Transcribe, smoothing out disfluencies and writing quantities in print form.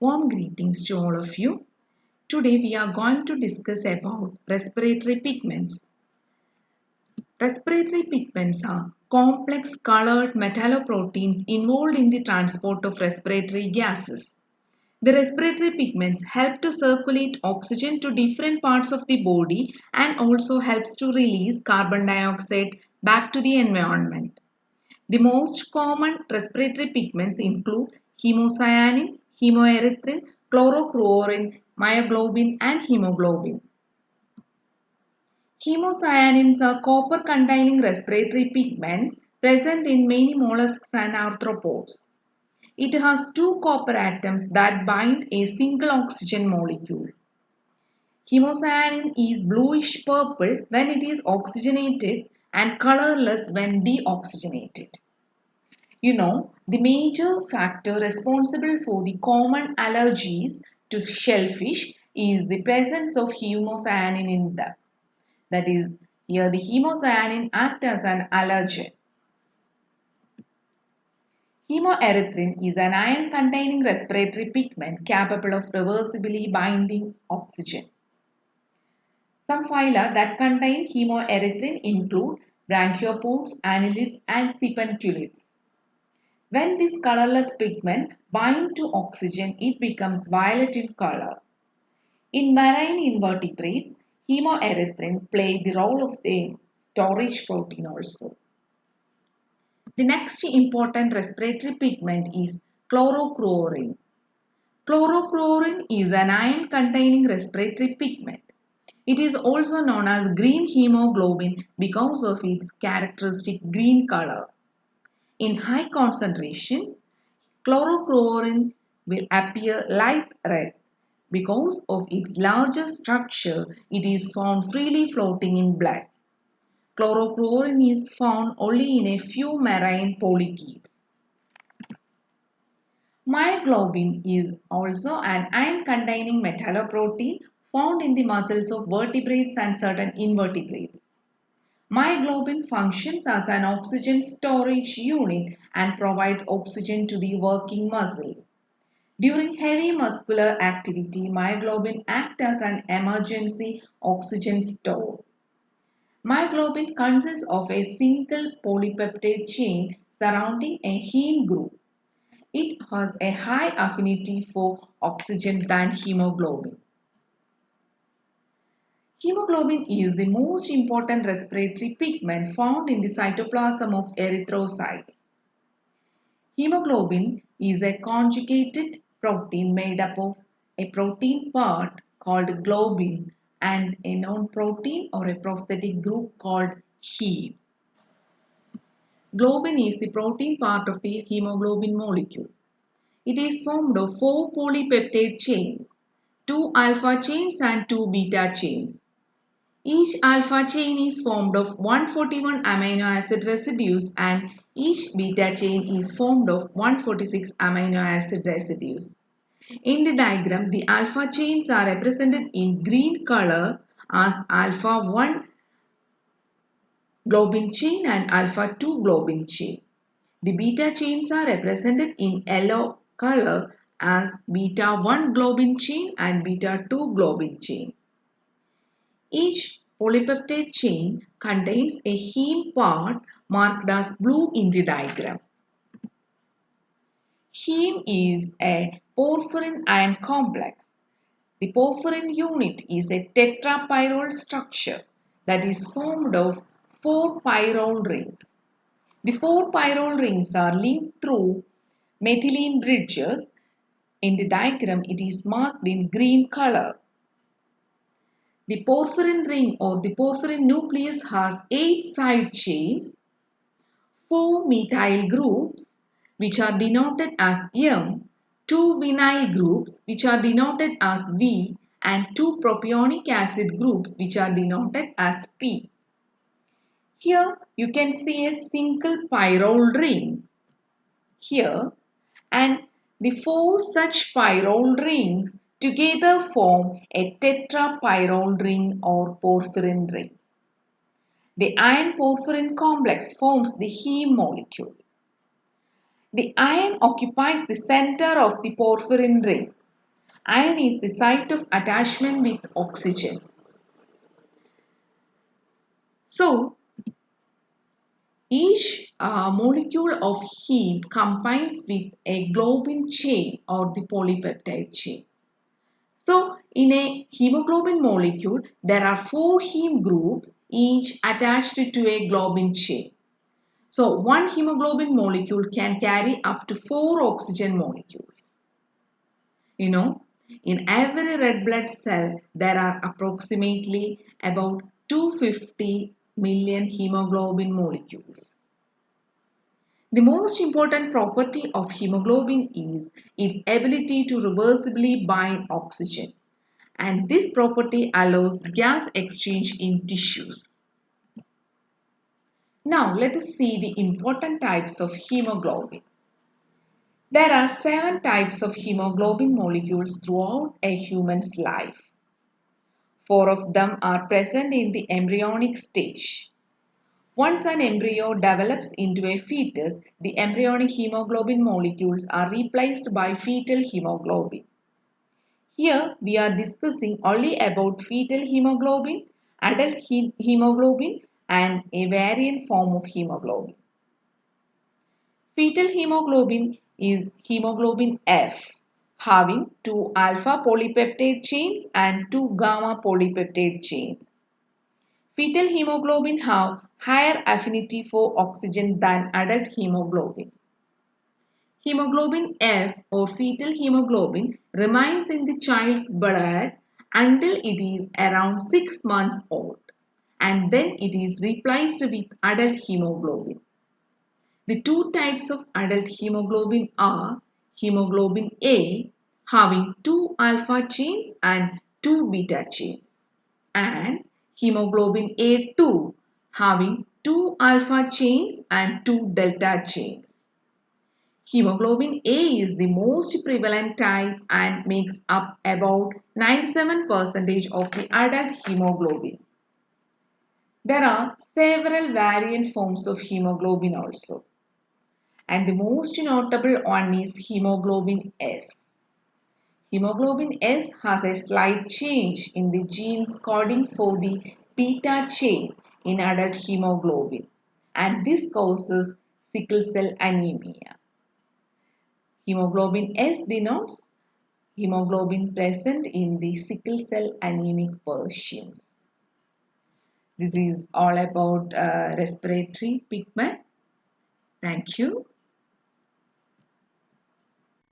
Warm greetings to all of you. Today we are going to discuss about respiratory pigments. Respiratory pigments are complex colored metalloproteins involved in the transport of respiratory gases. The respiratory pigments help to circulate oxygen to different parts of the body and also helps to release carbon dioxide back to the environment. The most common respiratory pigments include hemocyanin, hemoerythrin, chlorochlorine, myoglobin, and hemoglobin. Hemocyanins are copper-containing respiratory pigments present in many mollusks and arthropods. It has two copper atoms that bind a single oxygen molecule. Hemocyanin is bluish purple when it is oxygenated and colorless when deoxygenated. The major factor responsible for the common allergies to shellfish is the presence of hemocyanin in them. That is, here the hemocyanin acts as an allergen. Hemoerythrin is an iron-containing respiratory pigment capable of reversibly binding oxygen. Some phyla that contain hemoerythrin include brachiopods, annelids, and sipenculids. When this colorless pigment binds to oxygen, it becomes violet in color. In marine invertebrates, hemoerythrin plays the role of a storage protein also. The next important respiratory pigment is chlorochlorine. Chlorochlorine is an iron-containing respiratory pigment. It is also known as green hemoglobin because of its characteristic green color. In high concentrations, chlorochlorine will appear light red. Because of its larger structure, it is found freely floating in blood. Chlorochlorine is found only in a few marine polychaetes. Myoglobin is also an iron-containing metalloprotein found in the muscles of vertebrates and certain invertebrates. Myoglobin functions as an oxygen storage unit and provides oxygen to the working muscles. During heavy muscular activity, myoglobin acts as an emergency oxygen store. Myoglobin consists of a single polypeptide chain surrounding a heme group. It has a high affinity for oxygen than hemoglobin. Hemoglobin is the most important respiratory pigment found in the cytoplasm of erythrocytes. Hemoglobin is a conjugated protein made up of a protein part called globin and a non-protein or a prosthetic group called heme. Globin is the protein part of the hemoglobin molecule. It is formed of 4 polypeptide chains, 2 alpha chains and 2 beta chains. Each alpha chain is formed of 141 amino acid residues and each beta chain is formed of 146 amino acid residues. In the diagram, the alpha chains are represented in green color as alpha 1 globin chain and alpha 2 globin chain. The beta chains are represented in yellow color as beta 1 globin chain and beta 2 globin chain. Each polypeptide chain contains a heme part marked as blue in the diagram. Heme is a porphyrin ion complex. The porphyrin unit is a tetrapyrrole structure that is formed of 4 pyrrole rings. The 4 pyrrole rings are linked through methylene bridges. In the diagram, it is marked in green color. The porphyrin ring or the porphyrin nucleus has 8 side chains, 4 methyl groups which are denoted as M, 2 vinyl groups which are denoted as V and 2 propionic acid groups which are denoted as P. Here you can see a single pyrrole ring here and the 4 such pyrrole rings together form a tetrapyrrole ring or porphyrin ring. The iron porphyrin complex forms the heme molecule. The iron occupies the center of the porphyrin ring. Iron is the site of attachment with oxygen. So, each molecule of heme combines with a globin chain or the polypeptide chain. So, in a hemoglobin molecule, there are 4 heme groups, each attached to a globin chain. So, one hemoglobin molecule can carry up to 4 oxygen molecules. You know, in every red blood cell, there are approximately about 250 million hemoglobin molecules. The most important property of hemoglobin is its ability to reversibly bind oxygen, and this property allows gas exchange in tissues. Now let us see the important types of hemoglobin. There are 7 types of hemoglobin molecules throughout a human's life. 4 of them are present in the embryonic stage. Once an embryo develops into a fetus, the embryonic hemoglobin molecules are replaced by fetal hemoglobin. Here we are discussing only about fetal hemoglobin, adult hemoglobin, and a variant form of hemoglobin. Fetal hemoglobin is hemoglobin F, having 2 alpha polypeptide chains and 2 gamma polypeptide chains. Fetal hemoglobin have higher affinity for oxygen than adult hemoglobin. Hemoglobin F or fetal hemoglobin remains in the child's blood until it is around 6 months old, and then it is replaced with adult hemoglobin. The 2 types of adult hemoglobin are hemoglobin A having 2 alpha chains and 2 beta chains, and hemoglobin A2 having 2 alpha chains and 2 delta chains. Hemoglobin A is the most prevalent type and makes up about 97% of the adult hemoglobin. There are several variant forms of hemoglobin also, and the most notable one is hemoglobin S. Hemoglobin S has a slight change in the genes coding for the beta chain in adult hemoglobin, and this causes sickle cell anemia. Hemoglobin S denotes hemoglobin present in the sickle cell anemic patients. This is all about respiratory pigment. Thank you.